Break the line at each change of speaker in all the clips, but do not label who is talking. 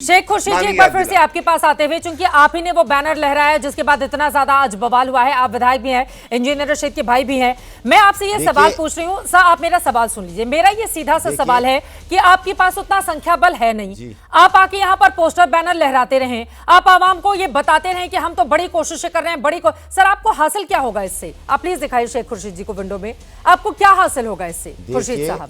शेख खुर्शीद जी, एक बार फिर से आपके पास आते हुए, चूंकि आप ही ने वो बैनर लहराया जिसके बाद इतना ज्यादा आज बवाल हुआ है। आप विधायक भी हैं, इंजीनियर रशीद के भाई भी हैं। मैं आपसे ये सवाल पूछ रही हूँ सर, आप मेरा सवाल सुन लीजिए। मेरा ये सीधा सा सवाल है कि आपके पास उतना संख्या बल है नहीं, आप आके यहाँ पर पोस्टर बैनर लहराते रहें, आप आवाम को ये बताते रहें कि हम तो बड़ी कोशिशें कर रहे हैं, सर आपको हासिल क्या होगा इससे? आप प्लीज दिखाइए शेख खुर्शीद जी को विंडो में, आपको क्या हासिल होगा इससे खुर्शीद साहब?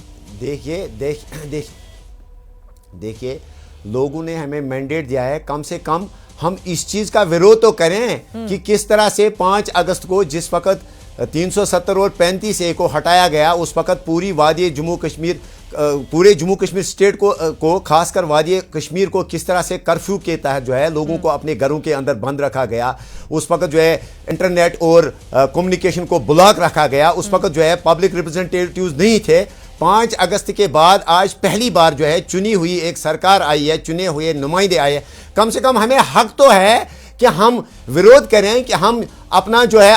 देखिए लोगों ने हमें मैंडेट दिया है, कम से कम हम इस चीज का विरोध तो करें कि किस तरह से 5 अगस्त को जिस वक्त 370 और 35A को हटाया गया, उस वक्त पूरी वादी जम्मू कश्मीर, पूरे जम्मू कश्मीर स्टेट को खासकर वादी कश्मीर को किस तरह से कर्फ्यू के तहत जो है लोगों को अपने घरों के अंदर बंद रखा गया। उस वक्त जो है इंटरनेट और कम्युनिकेशन को ब्लॉक रखा गया। उस वक्त जो है पब्लिक रिप्रेजेंटेटिव्स नहीं थे। 5 अगस्त के बाद आज पहली बार जो है चुनी हुई एक सरकार आई है, चुने हुए नुमाइंदे आए हैं। कम से कम हमें हक तो है कि हम विरोध करें, कि हम अपना जो है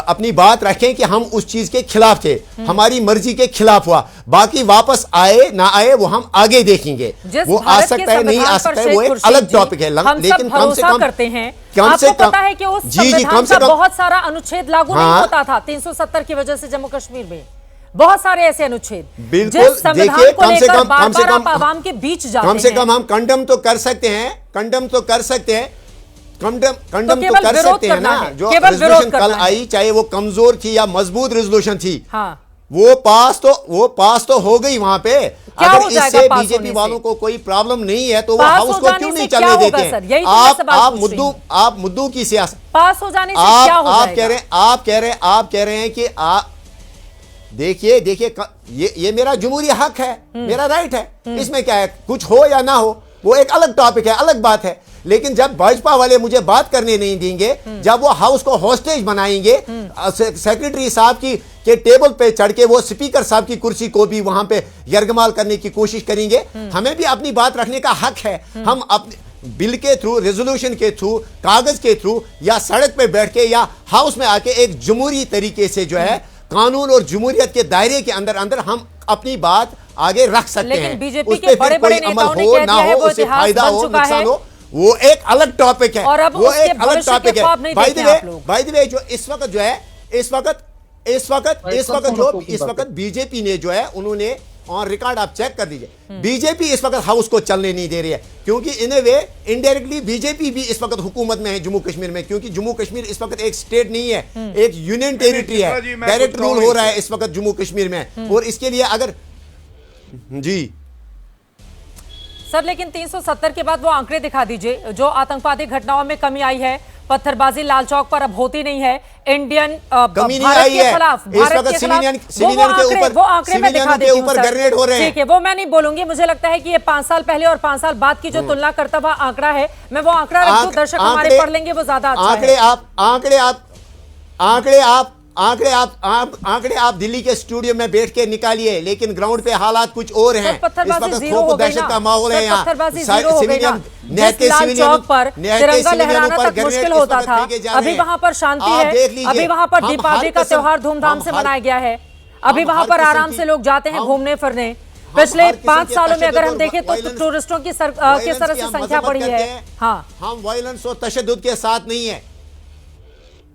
अपनी बात रखें कि हम उस चीज के खिलाफ थे, हमारी मर्जी के खिलाफ हुआ। बाकी वापस आए ना आए वो हम आगे देखेंगे, वो आ सकता है नहीं आ सकता है, वो एक अलग टॉपिक है।
लेकिन कम से कम करते हैं, आपको पता है कि उस संविधान का बहुत सारा अनुच्छेद लागू नहीं होता था 370 की वजह से जम्मू कश्मीर में। बहुत सारे ऐसे अनुच्छेद,
बिल्कुल देखिए, कम से कम
आवाम के बीच जाते
हैं, कम से कम हम कंडम तो कर सकते हैं, कंडम तो कर सकते हैं ना। जो रेजोल्यूशन कल आई, चाहे वो कमजोर थी या मजबूत रेजोल्यूशन थी, वो पास तो हो गई वहां पे। अगर इससे बीजेपी वालों को कोई प्रॉब्लम नहीं है तो वो हाउस को क्यों नहीं चलने देते हैं? आप मुद्दों की सियासत,
पास हो जाने से क्या हो जाएगा?
आप कह रहे हैं कि देखिए ये मेरा जमहूरी हक है, मेरा राइट है, इसमें क्या है? कुछ हो या ना हो वो एक अलग टॉपिक है, अलग बात है। लेकिन जब भाजपा वाले मुझे बात करने नहीं देंगे, जब वो हाउस को हॉस्टेज बनाएंगे, सेक्रेटरी साहब के टेबल पे चढ़ के वो स्पीकर साहब की कुर्सी को भी वहां पे यरगमाल करने की कोशिश करेंगे, हमें भी अपनी बात रखने का हक है। हम अपने बिल के थ्रू, रेजोल्यूशन के थ्रू, कागज के थ्रू या सड़क पे बैठ के या हाउस में आके एक जमहूरी तरीके से जो है कानून और जमहूरियत के दायरे के अंदर हम अपनी बात आगे रख सकते हैं।
लेकिन बीजेपी के बड़े-बड़े नेताओं ने कह दिया है वो इतिहास बन चुका है,
वो एक अलग टॉपिक है,
और अब
वो एक अलग टॉपिक है।
बाय
द वे जो इस वक्त जो है इस वक्त बीजेपी ने जो है उन्होंने ऑन रिकॉर्ड आप चेक कर दीजिए, बीजेपी इस वक्त हाउस को चलने नहीं दे रही है, क्योंकि इन ए वे इनडायरेक्टली बीजेपी भी इस वक्त हुकूमत में है जम्मू कश्मीर में, क्योंकि जम्मू कश्मीर इस वक्त एक स्टेट नहीं है, एक यूनियन टेरिटरी है। डायरेक्ट रूल हो रहा है इस वक्त जम्मू कश्मीर में, और इसके लिए अगर जी
सर, लेकिन 370 के बाद वो आंकड़े दिखा दीजिए जो आतंकवादी घटनाओं में कमी आई है, पत्थरबाजी लाल चौक पर अब होती नहीं है, इंडियन भारत के खिलाफ
सिविलियन के ऊपर ग्रेनेड हो रहे हैं।
ठीक है, वो मैं नहीं बोलूंगी, मुझे लगता है कि ये 5 साल पहले और 5 साल बाद की जो तुलना करता हुआ आंकड़ा है, मैं वो आंकड़ा रख दूं, दर्शक हमारे पढ़ लेंगे, वो ज्यादा अच्छा है।
आंकड़े आप दिल्ली के स्टूडियो में बैठ के निकालिए, लेकिन ग्राउंड पे हालात कुछ और हैं। इस वक्त खौफ दहशत का माहौल है यहाँ।
तिरंगा लहराना तक मुश्किल होता था, अभी वहां पर शांति है, अभी वहां पर दीपावली का त्योहार धूमधाम से मनाया गया है, अभी वहां पर आराम से लोग जाते हैं घूमने फिरने। पिछले 5 सालों में अगर हम देखें तो टूरिस्टों की किस तरह से संख्या बढ़ी है। हाँ,
हम वायलेंस और तशद्दुद के साथ नहीं है,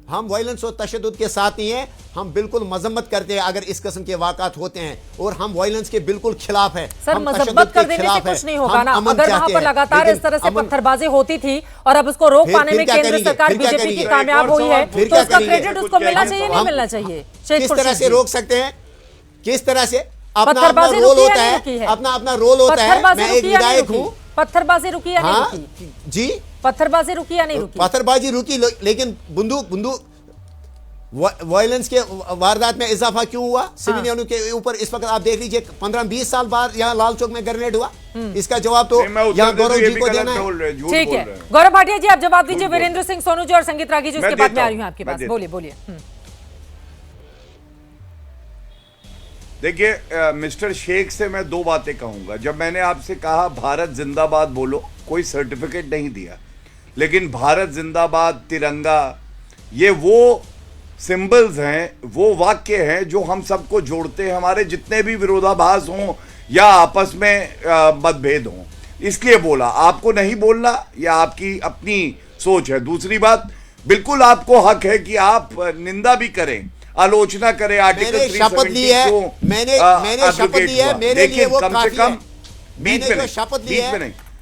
हम वायलेंस और तशद्दुद के साथ नहीं है, हम बिल्कुल मजम्मत करते हैं अगर इस किस्म के वाक़ात होते हैं, और हम वायलेंस के बिल्कुल खिलाफ हैं।
सर, मजम्मत कर देने से कुछ नहीं होगा ना, अगर वहां पर लगातार इस तरह से पत्थरबाजी होती थी और अब उसको रोक पाने में केंद्र सरकार बीजेपी की कामयाब हुई है, तो उसका क्रेडिट उसको मिलना चाहिए, नहीं मिलना चाहिए?
किस तरह से रोक सकते हैं, किस तरह से? अपना रोल होता है, अपना रोल होता है। मैं एक विधायक हूँ।
पत्थरबाजी रुकी या नहीं रुकी?
जी,
पत्थरबाजी रुकी या नहीं रुकी?
पत्थरबाजी रुकी, लेकिन बंदूक वायलेंस के वारदात में इजाफा क्यों हुआ? सिविलियनों के ऊपर इस वक्त आप देख लीजिए, 15-20 साल बाद यहाँ लाल चौक में ग्रेनेड हुआ, इसका जवाब तो यहाँ गौरव जी को देना है।
ठीक है, गौरव भाटिया जी आप जवाब दीजिए। वीरेंद्र सिंह सोनू जी और संगीत रागी जी उसके बाद में आ रही हूँ आपके पास, बोलिए।
देखिए मिस्टर शेख से मैं 2 बातें कहूंगा। जब मैंने आपसे कहा भारत जिंदाबाद बोलो, कोई सर्टिफिकेट नहीं दिया, लेकिन भारत जिंदाबाद, तिरंगा, ये वो सिंबल्स हैं, वो वाक्य हैं जो हम सबको जोड़ते हैं, हमारे जितने भी विरोधाभास हों या आपस में मतभेद हों। इसलिए बोला, आपको नहीं बोलना या आपकी अपनी सोच है। दूसरी बात, बिल्कुल आपको हक है कि आप निंदा भी करें, आलोचना करें, आर्टिकल
मैंने शपथ ली है, मैंने शपथ ली है, मेरे लिए वो
कम से
काफी
कम
है।
बीच
मैंने
में
जो शपथ ली है,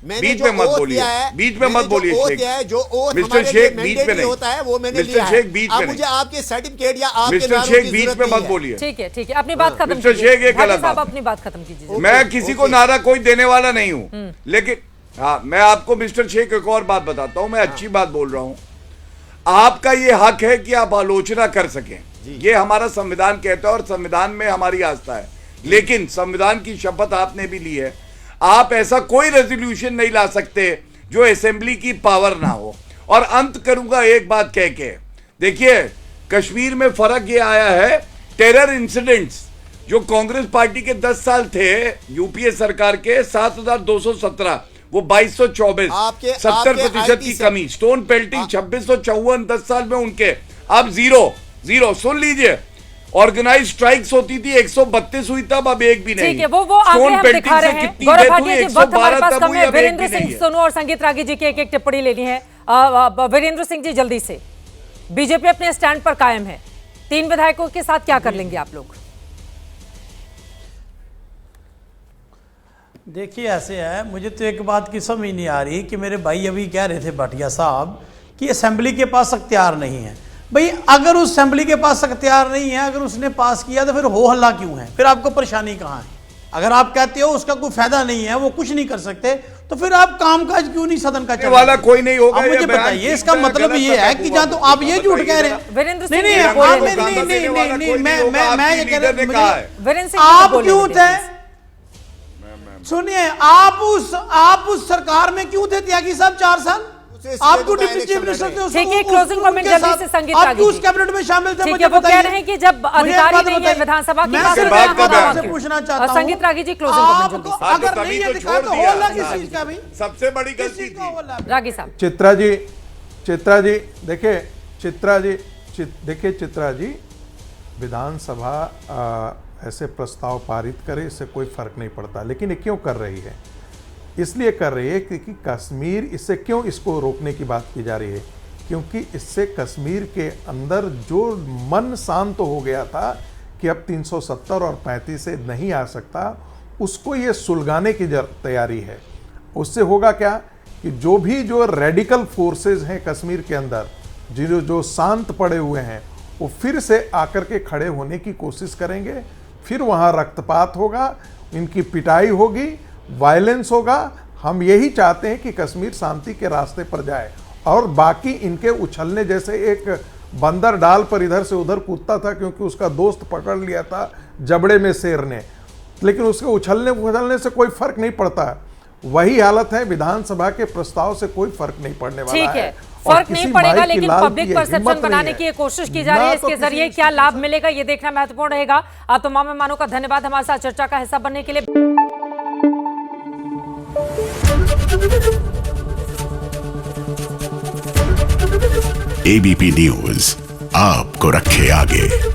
मैंने
बीच
जो
में मत
ओथ
बोलिए,
लिया है,
बीच में मत बोलिए
जो ओथ
शेख।
लिया है, जो ओथ
मिस्टर
हमारे लिए
शेख बीच में
मैंडेटरी
नहीं
होता है, वो मैंने
मिस्टर
लिया है।
शेख बीच में
अब
नहीं।
मुझे आपके सर्टिफिकेट या आपके
मिस्टर
नारों
शेख
की
बीच
जरूरत
में
नहीं
मत
है।
बोलिए।
ठीक है, ठीक है, अपनी बात खत्म
मिस्टर
कीजिए।
शेख ये
भाटी
गलत
साहब
बात।
अपनी बात खत्म कीजिए।
मैं किसी को नारा कोई देने वाला नहीं हूं, लेकिन हाँ, मैं आपको मिस्टर शेख एक और बात बताता हूं, मैं अच्छी बात बोल रहा हूं। आपका ये हक है कि आप आलोचना कर सकें, ये हमारा संविधान कहता है और संविधान में हमारी आस्था है। लेकिन संविधान की शपथ आपने भी ली है, आप ऐसा कोई रेजोल्यूशन नहीं ला सकते जो असेंबली की पावर ना हो। और अंत करूंगा एक बात कह के, देखिए कश्मीर में फर्क ये आया है, टेरर इंसिडेंट्स जो कांग्रेस पार्टी के 10 साल थे यूपीए सरकार के 7,217, वो 2,224, 70% की कमी, स्टोन पेल्टिंग 2,654 10 साल में उनके, अब जीरो। सुन लीजिए, ऑर्गेनाइज स्ट्राइक्स होती थी 132 हुई तब, अब एक भी नहीं।
ठीक है, वो आगे हम दिखा रहे हैं। गौरव भाटिया जी, वक्त हमारे पास कम है। वीरेंद्र सिंह सोनू और संगीत रागी जी की एक टिप्पणी लेनी है। वीरेंद्र सिंह जी जल्दी से, बीजेपी अपने स्टैंड पर कायम है, 3 विधायकों के साथ क्या कर लेंगे आप लोग?
देखिए ऐसे है, मुझे तो एक बात की समझ नहीं आ रही कि मेरे भाई अभी कह रहे थे भाटिया साहब कि असेंबली के पास अख्तियार नहीं है। भाई अगर उस असेंबली के पास अख्तियार नहीं है, अगर उसने पास किया तो फिर हो हल्ला क्यों है? फिर आपको परेशानी कहाँ है? अगर आप कहते हो उसका कोई फायदा नहीं है, वो कुछ नहीं कर सकते, तो फिर आप कामकाज क्यों नहीं सदन का चलाते?
वाला कोई नहीं होगा।
मुझे बताइए, इसका मतलब ये है कि जहाँ तो आप ये झूठ कह रहे हैं।
वीरेंद्र सिंह
नहीं,
जी
आप
बोले-
नहीं, मैं ये कह रहा हूं,
वीरेंद्र सिंह जी
आप
बोले
क्यों
थे।
थे? सुनिए, आप उस सरकार में क्यों थे त्यागी साहब 4 साल? आपको डिप्टी चीफ मिनिस्टर थे।
ठीक है, क्लोजिंग कमेंट जल्दी से संगीत
आप
रागी
क्यों उस
जी।
कैबिनेट में शामिल थे?
ठीक
मुझे
है, वो कह
बताइए।
रहे हैं कि जब
मुझे एक
अधिकारी
बात
नहीं है
बताइए।
विधानसभा की
मैं
बात
सिर्फ
कर रहे हैं,
एक बात
आप
आपसे
क्यों?
पूछना चाहता हूं।
संगीत रागी जी, क्लोजिंग कमेंट जल्दी से।
अगर नहीं है दिखा तो हो लगा किस चीज का भी?
सबसे बड़ी
किस
गलती
चीज का हो
थी।
लगा?
रागी साहब,
चित्रा जी देखिए, चित्रा जी विधानसभा ऐसे प्रस्ताव पारित करे, इससे कोई फर्क नहीं पड़ता, लेकिन ये क्यों कर रही है? इसलिए कर रही है क्योंकि कश्मीर, इससे क्यों इसको रोकने की बात की जा रही है? क्योंकि इससे कश्मीर के अंदर जो मन शांत हो गया था कि अब 370 और 35 से नहीं आ सकता, उसको ये सुलगाने की तैयारी है। उससे होगा क्या कि जो रेडिकल फोर्सेस हैं कश्मीर के अंदर, जो शांत पड़े हुए हैं, वो फिर से आकर के खड़े होने की कोशिश करेंगे। फिर वहाँ रक्तपात होगा, इनकी पिटाई होगी, वायलेंस होगा। हम यही चाहते हैं कि कश्मीर शांति के रास्ते पर जाए, और बाकी इनके उछलने जैसे, एक बंदर डाल पर इधर से उधर कूदता था क्योंकि उसका दोस्त पकड़ लिया था जबड़े में शेर ने, लेकिन उसके उछलने से कोई फर्क नहीं पड़ता। वही हालत है, विधानसभा के प्रस्ताव से कोई फर्क नहीं पड़ने वाला
ठीक
है।
है, फर्क नहीं पड़ेगा, लेकिन पब्लिक परसेप्शन बनाने
है।
की कोशिश की जा रही है। इसके जरिए क्या लाभ मिलेगा, ये देखना महत्वपूर्ण रहेगा। आप तमाम मेहमानों का धन्यवाद हमारे साथ चर्चा का हिस्सा बनने के लिए।
एबीपी न्यूज आपको रखे आगे।